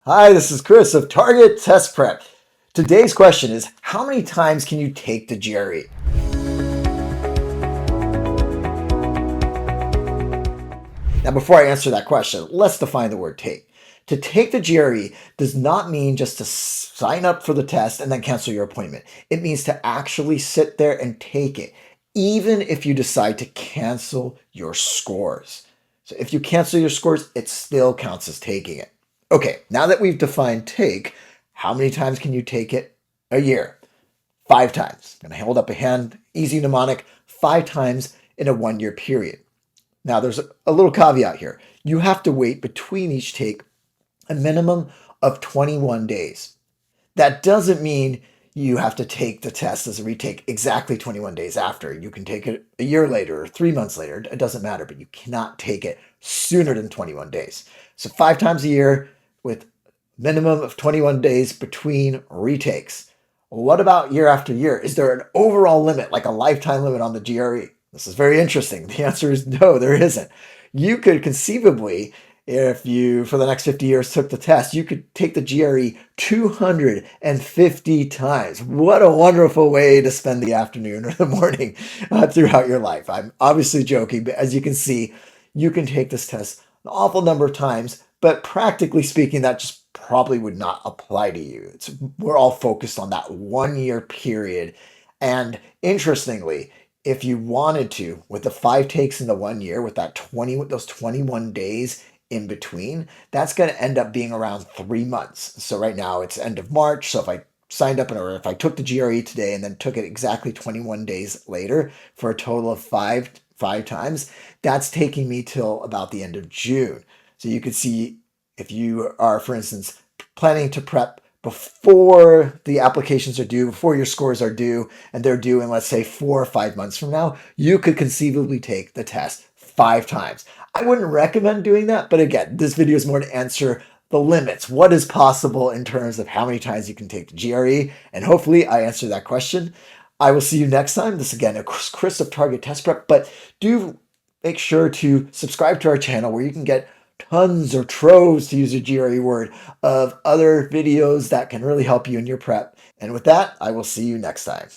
Hi, this is Chris of Target Test Prep. Today's question is, how many times can you take the GRE? Now, before I answer that question, let's define the word take. To take the GRE does not mean just to sign up for the test and then cancel your appointment. It means to actually sit there and take it, even if you decide to cancel your scores. So if you cancel your scores, it still counts as taking it. Okay, now that we've defined take, how many times can you take it a year? 5 times. I'm going to hold up a hand, easy mnemonic, 5 times in a 1 year period. Now, there's a little caveat here. You have to wait between each take a minimum of 21 days. That doesn't mean you have to take the test as a retake exactly 21 days after. You can take it a year later or 3 months later. It doesn't matter, but you cannot take it sooner than 21 days. So 5 times a year with minimum of 21 days between retakes. What about year after year? Is there an overall limit, like a lifetime limit on the GRE? This is very interesting. The answer is no, there isn't. You could conceivably, if you, for the next 50 years, took the test, you could take the GRE 250 times. What a wonderful way to spend the afternoon or the morning throughout your life. I'm obviously joking, but as you can see, you can take this test an awful number of times, but practically speaking, that just probably would not apply to you. We're all focused on that 1 year period. And interestingly, if you wanted to, with the 5 takes in the 1 year, with those 21 days in between, that's going to end up being around 3 months. So right now it's end of March. So if I signed up or if I took the GRE today and then took it exactly 21 days later for a total of five times, that's taking me till about the end of June. So you could see if you are, for instance, planning to prep before the applications are due, before your scores are due, and they're due in, let's say, 4 or 5 months from now, you could conceivably take the test 5 times. I wouldn't recommend doing that, but again, this video is more to answer the limits. What is possible in terms of how many times you can take the GRE? And hopefully I answer that question. I will see you next time. This again is Chris of Target Test Prep, but do make sure to subscribe to our channel where you can get tons or troves, to use a GRE word, of other videos that can really help you in your prep. And with that, I will see you next time.